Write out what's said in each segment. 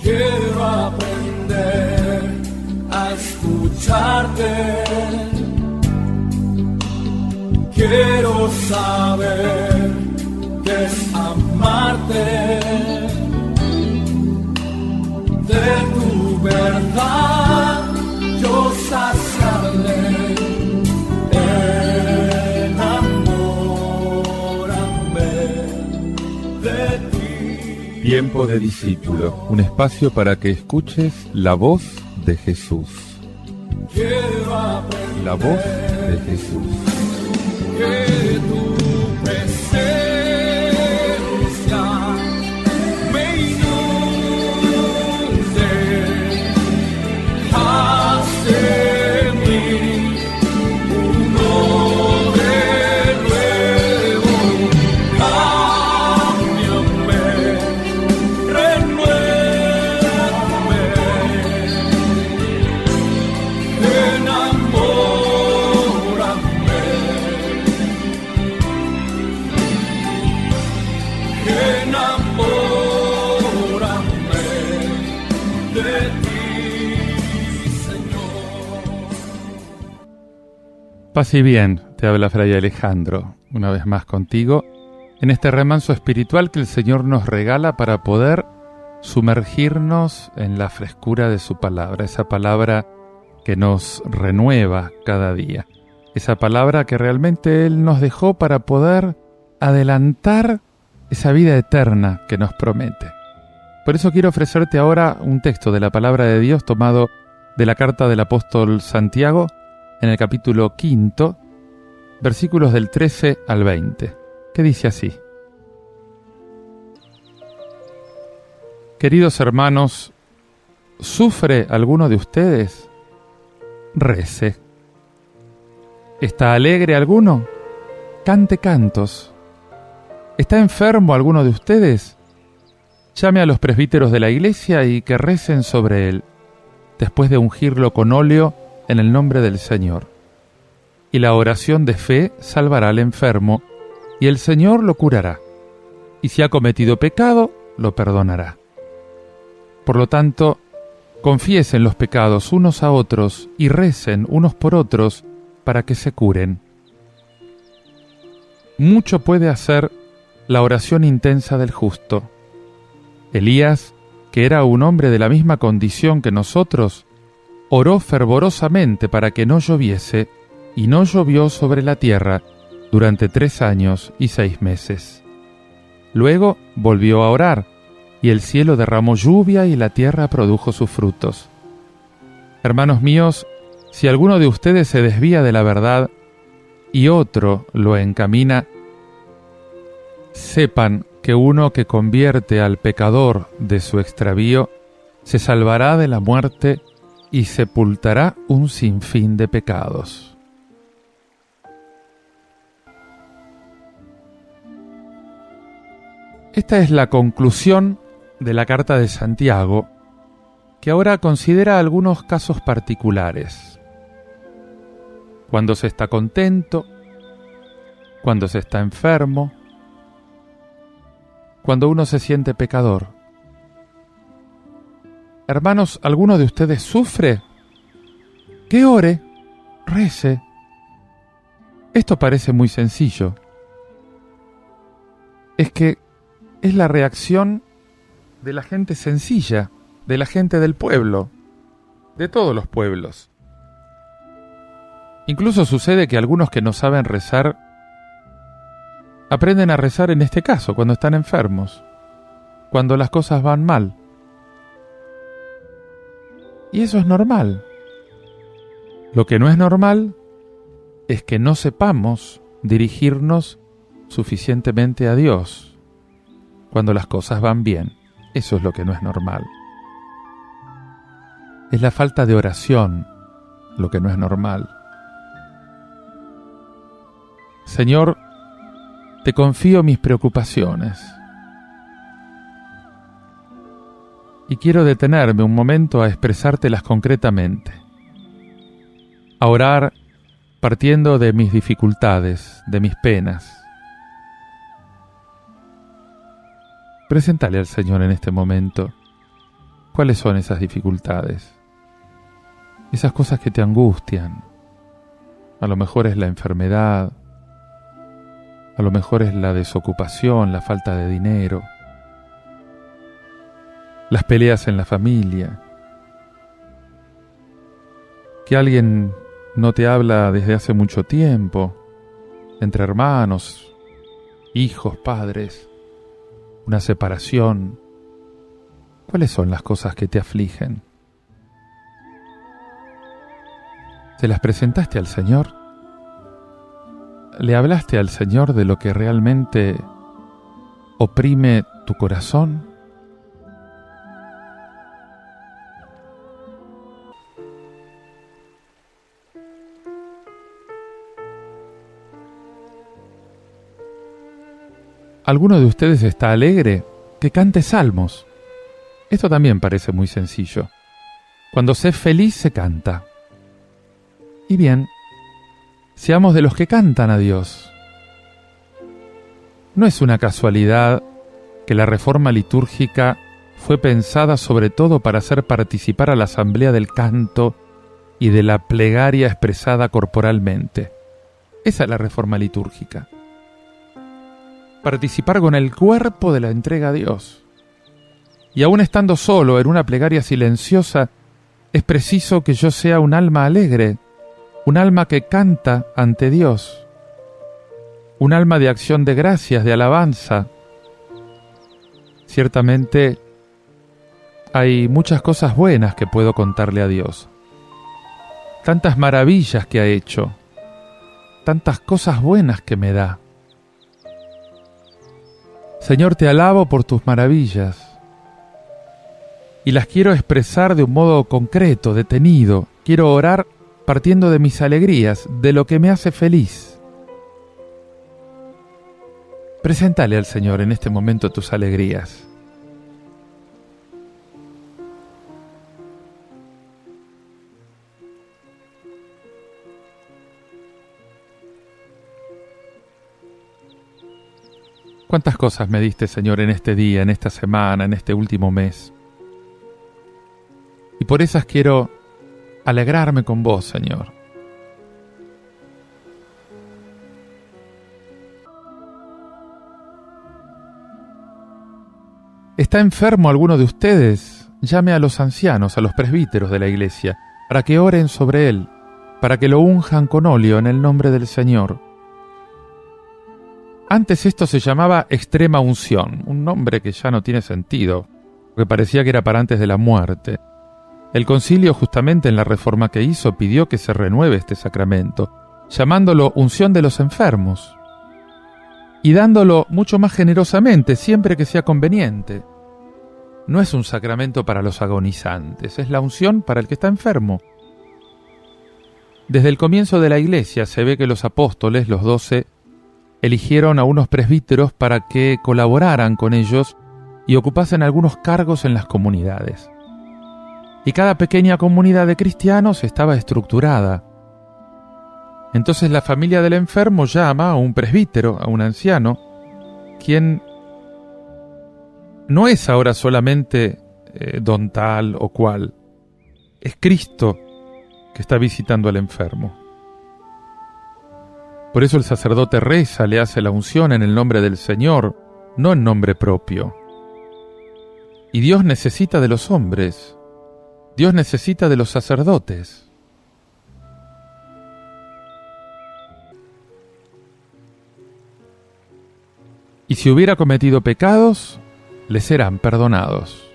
Quiero aprender a escucharte. Quiero saber qué es amarte. De tu verdad yo saciaré. Enamórame de ti. Tiempo de discípulo, un espacio para que escuches la voz de Jesús. Quiero aprender La voz de Jesús. que tu presencia me inunde, haz de mí uno de nuevo, cámbiame, renuévame, enamórame de ti, Señor. Paz y bien, te habla Fray Alejandro, una vez más contigo, en este remanso espiritual que el Señor nos regala para poder sumergirnos en la frescura de su palabra, esa palabra que nos renueva cada día, esa palabra que realmente Él nos dejó para poder adelantar esa vida eterna que nos promete. Por eso quiero ofrecerte ahora un texto de la palabra de Dios tomado de la carta del apóstol Santiago, en el capítulo 5, versículos del 13 al 20, que dice así: Queridos hermanos, ¿sufre alguno de ustedes? Rece. ¿Está alegre alguno? Cante cantos. ¿Está enfermo alguno de ustedes? Llame a los presbíteros de la iglesia y que recen sobre él, después de ungirlo con óleo en el nombre del Señor. Y la oración de fe salvará al enfermo, y el Señor lo curará. Y si ha cometido pecado, lo perdonará. Por lo tanto, confiesen los pecados unos a otros y recen unos por otros para que se curen. Mucho puede hacer la oración intensa del justo. Elías, que era un hombre de la misma condición que nosotros, oró fervorosamente para que no lloviese, y no llovió sobre la tierra durante 3 años y 6 meses. Luego volvió a orar, y el cielo derramó lluvia y la tierra produjo sus frutos. Hermanos míos, si alguno de ustedes se desvía de la verdad y otro lo encamina, sepan que uno que convierte al pecador de su extravío se salvará de la muerte y sepultará un sinfín de pecados. Esta es la conclusión de la carta de Santiago, que ahora considera algunos casos particulares. Cuando se está contento, cuando se está enfermo, cuando uno se siente pecador. Hermanos, ¿alguno de ustedes sufre? Que ore, rece. Esto parece muy sencillo. Es que es la reacción de la gente sencilla, de la gente del pueblo, de todos los pueblos. Incluso sucede que algunos que no saben rezar aprenden a rezar en este caso, cuando están enfermos, cuando las cosas van mal. Y eso es normal. Lo que no es normal es que no sepamos dirigirnos suficientemente a Dios cuando las cosas van bien. Eso es lo que no es normal. Es la falta de oración lo que no es normal. Señor, te confío mis preocupaciones. Y quiero detenerme un momento a expresártelas concretamente. A orar partiendo de mis dificultades, de mis penas. Preséntale al Señor en este momento ¿Cuáles son esas dificultades? Esas cosas que te angustian. A lo mejor es la enfermedad, a lo mejor es la desocupación, la falta de dinero, las peleas en la familia, que alguien no te habla desde hace mucho tiempo, entre hermanos, hijos, padres, una separación. ¿Cuáles son las cosas que te afligen? ¿Se las presentaste al Señor? ¿Le hablaste al Señor de lo que realmente oprime tu corazón? ¿Alguno de ustedes está alegre? Que cante salmos. Esto también parece muy sencillo. Cuando se es feliz se canta. Y bien, seamos de los que cantan a Dios. No es una casualidad que la reforma litúrgica fue pensada sobre todo para hacer participar a la asamblea del canto y de la plegaria expresada corporalmente. Esa es la reforma litúrgica. Participar con el cuerpo de la entrega a Dios. Y aún estando solo en una plegaria silenciosa, es preciso que yo sea un alma alegre, un alma que canta ante Dios, un alma de acción de gracias, de alabanza. Ciertamente hay muchas cosas buenas que puedo contarle a Dios, tantas maravillas que ha hecho, tantas cosas buenas que me da. Señor, te alabo por tus maravillas y las quiero expresar de un modo concreto, detenido. Quiero orar partiendo de mis alegrías, de lo que me hace feliz. Preséntale al Señor en este momento tus alegrías. ¿Cuántas cosas me diste, Señor, en este día, en esta semana, en este último mes? Y por esas quiero alegrarme con vos, Señor. ¿Está enfermo alguno de ustedes? Llame a los ancianos, a los presbíteros de la iglesia, para que oren sobre él, para que lo unjan con óleo en el nombre del Señor. Antes esto se llamaba extrema unción, un nombre que ya no tiene sentido, porque parecía que era para antes de la muerte. El concilio, justamente en la reforma que hizo, pidió que se renueve este sacramento, llamándolo unción de los enfermos, y dándolo mucho más generosamente, siempre que sea conveniente. No es un sacramento para los agonizantes, es la unción para el que está enfermo. Desde el comienzo de la Iglesia se ve que los apóstoles, los 12, eligieron a unos presbíteros para que colaboraran con ellos y ocupasen algunos cargos en las comunidades. Y cada pequeña comunidad de cristianos estaba estructurada. Entonces la familia del enfermo llama a un presbítero, a un anciano, quien no es ahora solamente don tal o cual, es Cristo que está visitando al enfermo. Por eso el sacerdote reza, le hace la unción en el nombre del Señor, no en nombre propio. Y Dios necesita de los hombres, Dios necesita de los sacerdotes. Y si hubiera cometido pecados, le serán perdonados.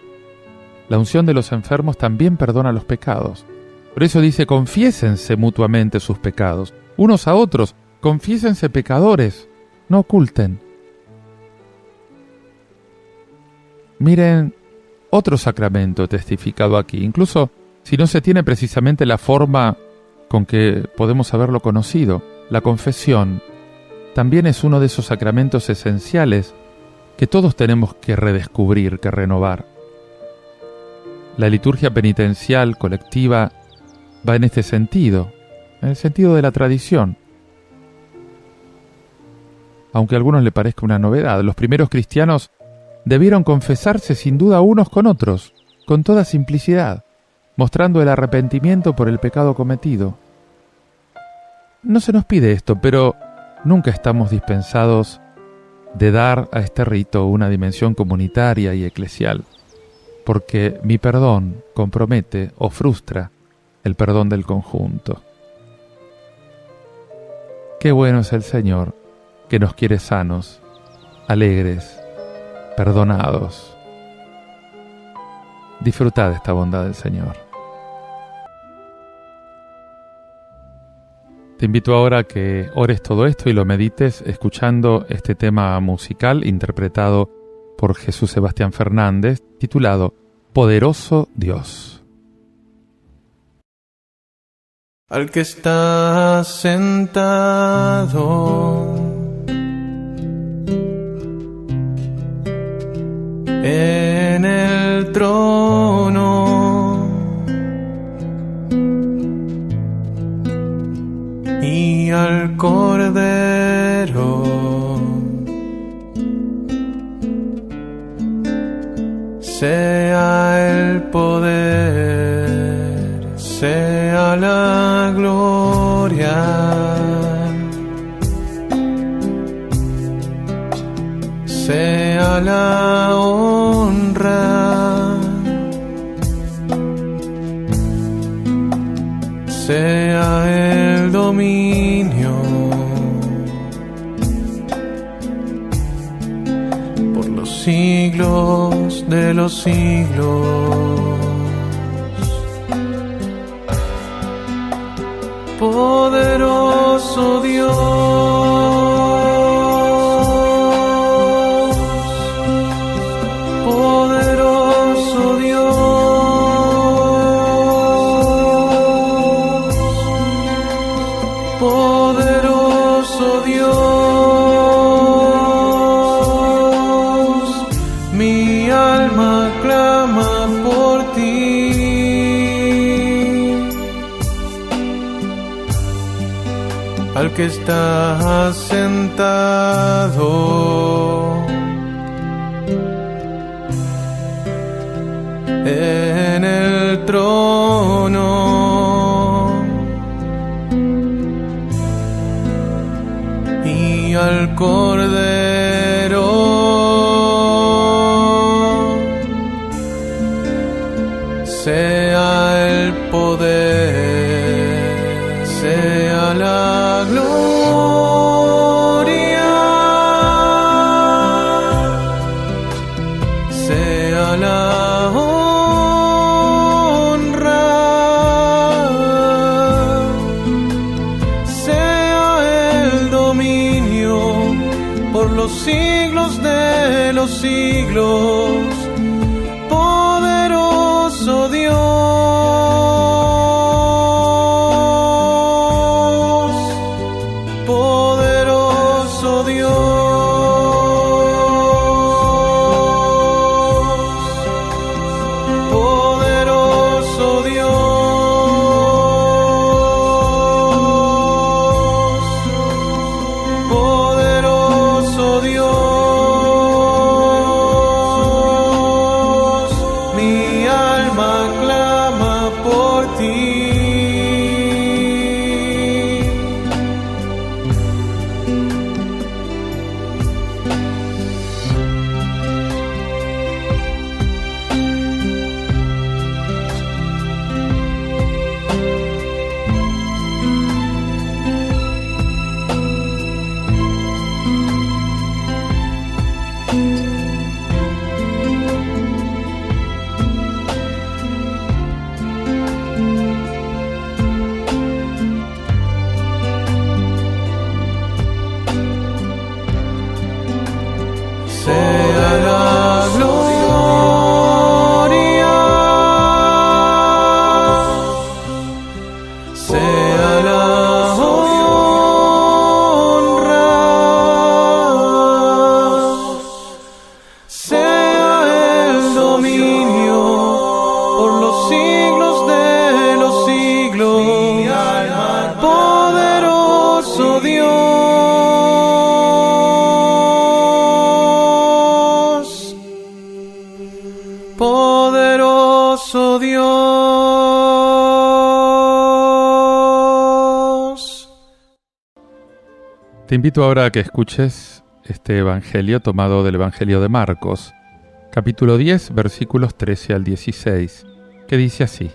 La unción de los enfermos también perdona los pecados. Por eso dice, confiésense mutuamente sus pecados, unos a otros, confiésense pecadores, no oculten. Miren otro sacramento testificado aquí, incluso si no se tiene precisamente la forma con que podemos haberlo conocido. La confesión también es uno de esos sacramentos esenciales que todos tenemos que redescubrir, que renovar. La liturgia penitencial colectiva va en este sentido, en el sentido de la tradición. Aunque a algunos le parezca una novedad, los primeros cristianos debieron confesarse sin duda unos con otros, con toda simplicidad, mostrando el arrepentimiento por el pecado cometido. No se nos pide esto, pero nunca estamos dispensados de dar a este rito una dimensión comunitaria y eclesial, porque mi perdón compromete o frustra el perdón del conjunto. Qué bueno es el Señor, que nos quiere sanos, alegres, perdonados. Disfrutad de esta bondad del Señor. Te invito ahora a que ores todo esto y lo medites escuchando este tema musical interpretado por Jesús Sebastián Fernández, titulado Poderoso Dios. Al que está sentado en el trono y al Cordero, sea el poder, sea la gloria, sea la honra, sea el dominio por los siglos de los siglos. Poderoso Dios, poderoso Dios, poderoso Dios, mi alma clama por ti. Al que está sentado en el trono y al Cordero, sea el poder, sea la gloria, sea la honra, sea el dominio por los siglos de los siglos. Poderoso Dios, poderoso Dios, poderoso Dios, poderoso Dios, mi alma clama por ti. Sea la gloria, sea la honra, sea el dominio por los siglos de los siglos. Poderoso Dios, poderoso Poderoso Dios. Te invito ahora a que escuches este evangelio tomado del Evangelio de Marcos, capítulo 10, versículos 13 al 16, que dice así.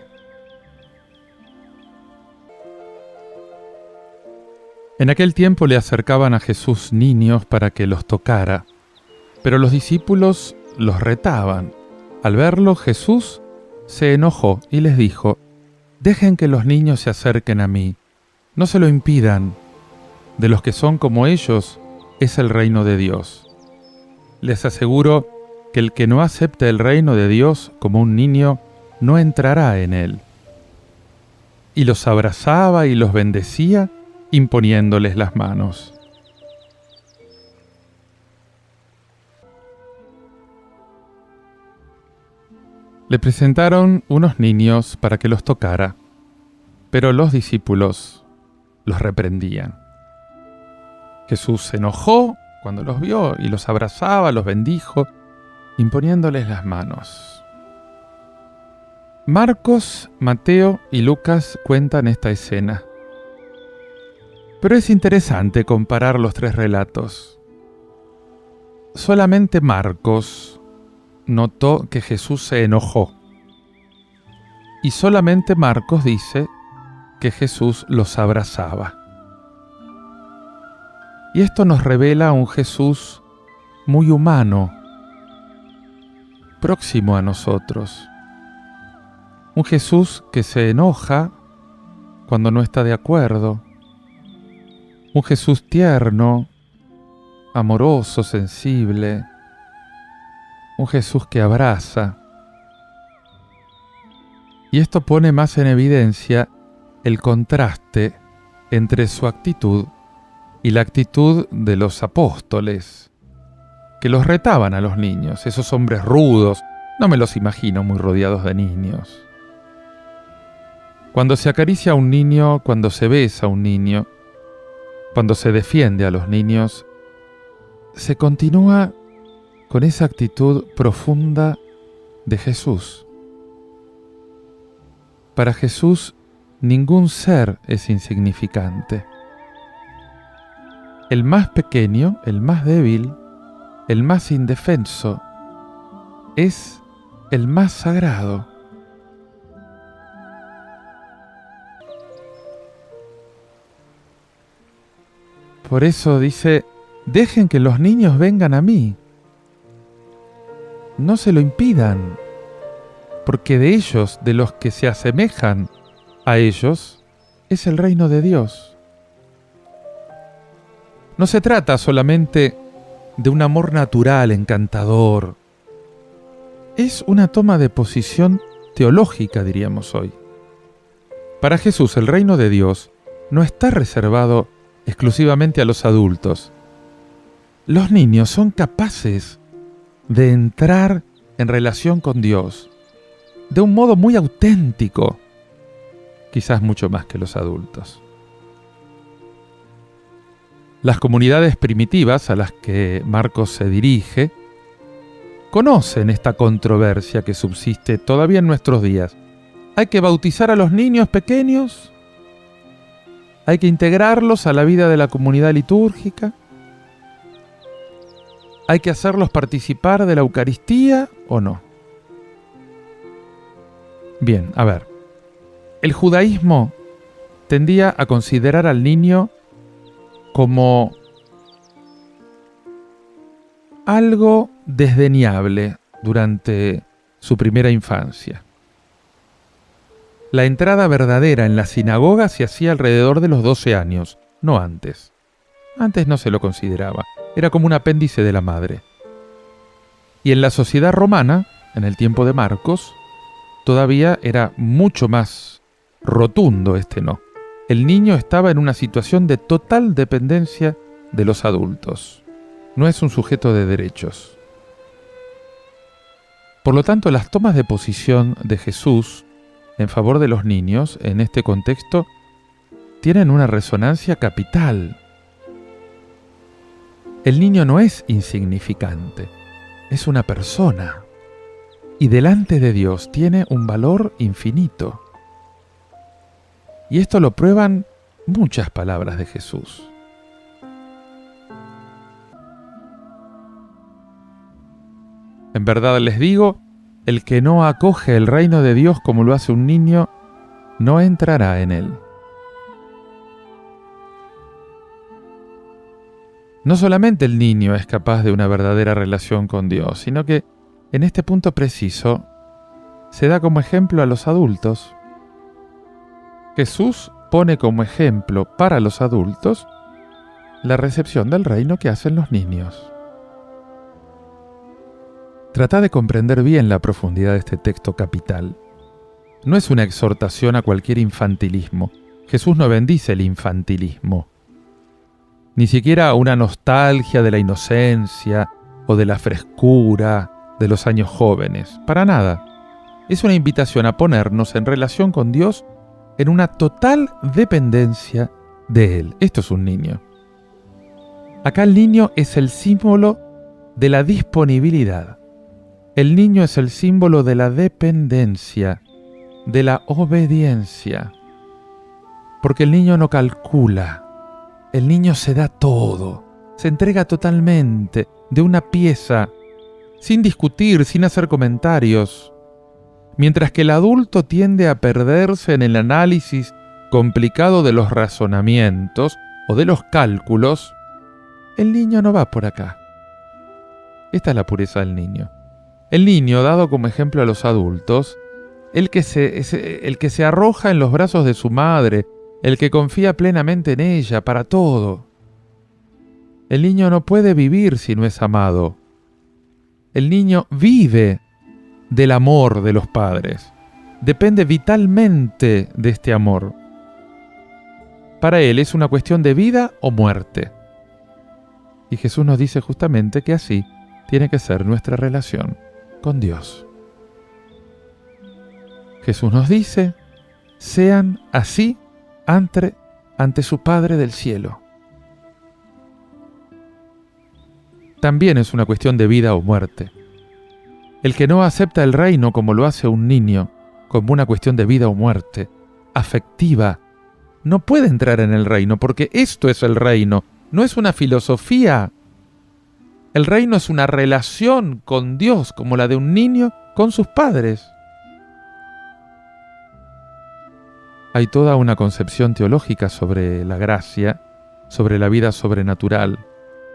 En aquel tiempo le acercaban a Jesús niños para que los tocara, pero los discípulos los retaban. Al verlo, Jesús se enojó y les dijo: «Dejen que los niños se acerquen a mí, no se lo impidan. De los que son como ellos es el reino de Dios. Les aseguro que el que no acepte el reino de Dios como un niño no entrará en él». Y los abrazaba y los bendecía, imponiéndoles las manos. Le presentaron unos niños para que los tocara, pero los discípulos los reprendían. Jesús se enojó cuando los vio y los abrazaba, los bendijo, imponiéndoles las manos. Marcos, Mateo y Lucas cuentan esta escena. Pero es interesante comparar los tres relatos. Solamente Marcos notó que Jesús se enojó. Y solamente Marcos dice que Jesús los abrazaba. Y esto nos revela un Jesús muy humano, próximo a nosotros. Un Jesús que se enoja cuando no está de acuerdo. Un Jesús tierno, amoroso, sensible. Un Jesús que abraza. Y esto pone más en evidencia el contraste entre su actitud y la actitud de los apóstoles, que los retaban a los niños, esos hombres rudos. No me los imagino muy rodeados de niños. Cuando se acaricia a un niño, cuando se besa a un niño, cuando se defiende a los niños, se continúa con esa actitud profunda de Jesús. Para Jesús, ningún ser es insignificante. El más pequeño, el más débil, el más indefenso, es el más sagrado. Por eso dice: dejen que los niños vengan a mí. No se lo impidan, porque de ellos, de los que se asemejan a ellos, es el reino de Dios. No se trata solamente de un amor natural, encantador. Es una toma de posición teológica, diríamos hoy. Para Jesús, el reino de Dios no está reservado exclusivamente a los adultos. Los niños son capaces de entrar en relación con Dios de un modo muy auténtico, quizás mucho más que los adultos. Las comunidades primitivas a las que Marcos se dirige conocen esta controversia que subsiste todavía en nuestros días. ¿Hay que bautizar a los niños pequeños? ¿Hay que integrarlos a la vida de la comunidad litúrgica? ¿Hay que hacerlos participar de la Eucaristía o no? Bien, a ver. El judaísmo tendía a considerar al niño como algo desdeñable durante su primera infancia. La entrada verdadera en la sinagoga se hacía alrededor de los 12 años, no antes. Antes no se lo consideraba, era como un apéndice de la madre. Y en la sociedad romana, en el tiempo de Marcos, todavía era mucho más rotundo este no. El niño estaba en una situación de total dependencia de los adultos. No es un sujeto de derechos. Por lo tanto, las tomas de posición de Jesús en favor de los niños, en este contexto, tienen una resonancia capital. El niño no es insignificante, es una persona. y delante de Dios tiene un valor infinito. Y esto lo prueban muchas palabras de Jesús. En verdad les digo, el que no acoge el reino de Dios como lo hace un niño, no entrará en él. No solamente el niño es capaz de una verdadera relación con Dios, sino que en este punto preciso se da como ejemplo a los adultos. Jesús pone como ejemplo para los adultos la recepción del reino que hacen los niños. Trata de comprender bien la profundidad de este texto capital. No es una exhortación a cualquier infantilismo. Jesús no bendice el infantilismo. Ni siquiera una nostalgia de la inocencia o de la frescura de los años jóvenes. Para nada. Es una invitación a ponernos en relación con Dios en una total dependencia de Él. Esto es un niño. Acá el niño es el símbolo de la disponibilidad. El niño es el símbolo de la dependencia, de la obediencia. Porque el niño no calcula. El niño se da todo, se entrega totalmente, de una pieza, sin discutir, sin hacer comentarios. Mientras que el adulto tiende a perderse en el análisis complicado de los razonamientos o de los cálculos, el niño no va por acá. Esta es la pureza del niño. El niño, dado como ejemplo a los adultos, el que se arroja en los brazos de su madre, el que confía plenamente en ella para todo. El niño no puede vivir si no es amado. El niño vive del amor de los padres. Depende vitalmente de este amor. Para él es una cuestión de vida o muerte. Y Jesús nos dice justamente que así tiene que ser nuestra relación con Dios. Jesús nos dice, sean así ante su Padre del cielo. También es una cuestión de vida o muerte. El que no acepta el reino como lo hace un niño, como una cuestión de vida o muerte, afectiva, no puede entrar en el reino, porque esto es el reino, no es una filosofía. El reino es una relación con Dios, como la de un niño con sus padres. Hay toda una concepción teológica sobre la gracia, sobre la vida sobrenatural,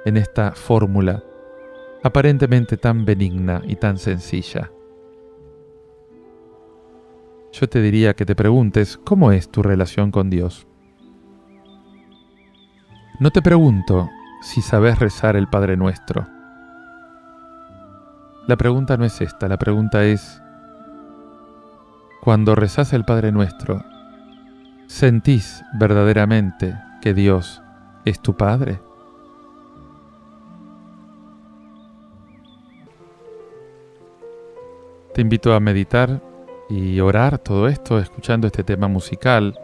en esta fórmula, aparentemente tan benigna y tan sencilla. Yo te diría que te preguntes, ¿cómo es tu relación con Dios? No te pregunto si sabes rezar el Padre Nuestro. La pregunta no es esta, la pregunta es, cuando rezás el Padre Nuestro, ¿sentís verdaderamente que Dios es tu Padre? Te invito a meditar y orar todo esto escuchando este tema musical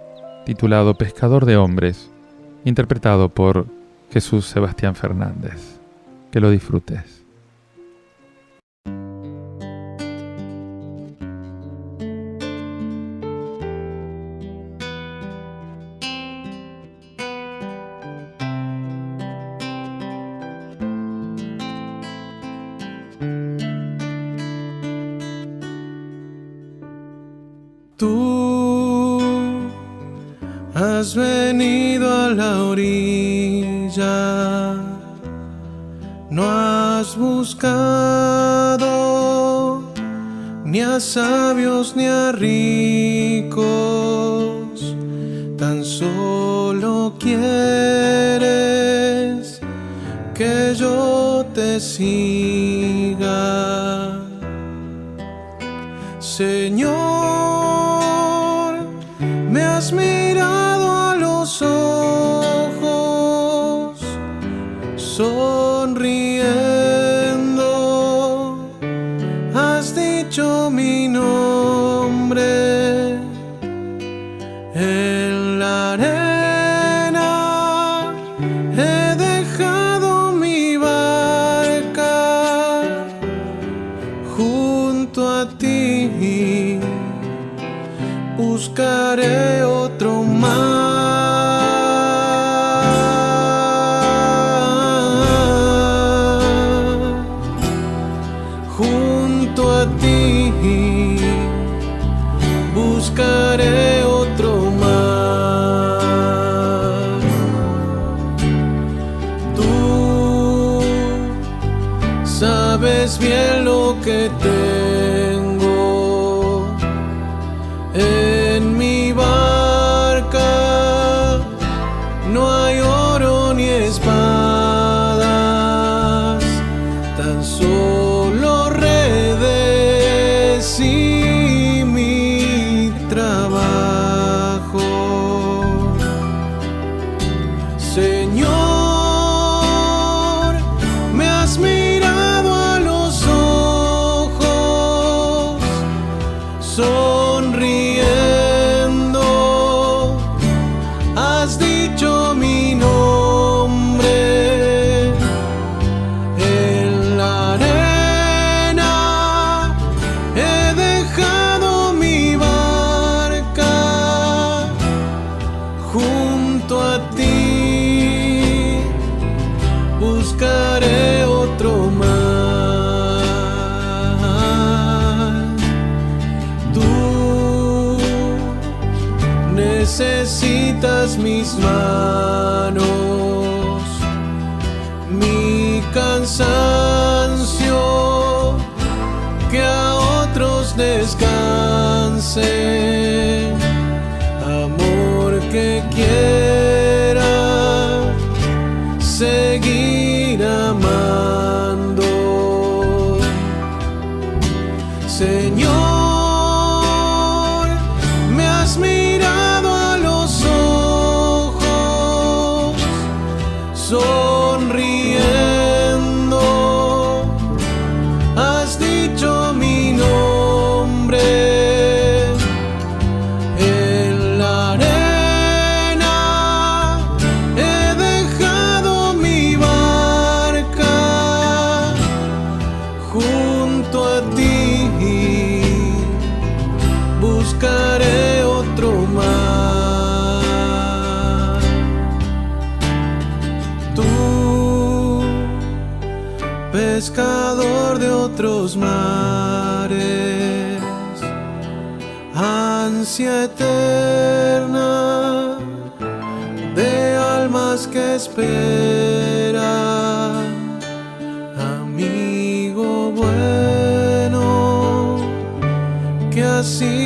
titulado Pescador de Hombres, interpretado por Jesús Sebastián Fernández. Que lo disfrutes. Tú has venido a la orilla, no has buscado ni a sabios ni a ricos, tan solo quieres que yo te siga, Señor. Me has mirado a los ojos, sonriendo, has dicho mi nombre. En la arena he dejado mi barca junto junto a ti buscaré otro mar. Junto a ti buscaré otro mar. Tú sabes bien lo que tengo en mi barca. No hay oro ni espadas, tan solo redes y mi trabajo. Señor, me has mirado a los ojos, sonriendo, has dicho mi nombre. En la arena he dejado mi barca, junto a ti buscaré otro mar. Tú necesitas mis manos, mi cansancio, que a otros descanse. Amor que quiera seguir amando. Señor, me has mirado a los ojos, sonriendo, has dicho mi nombre. En la arena he dejado mi barca, junto a ti buscaré otro mar. Tú, pescador de otros mares, ansia eterna de almas que esperan, amigo bueno, que así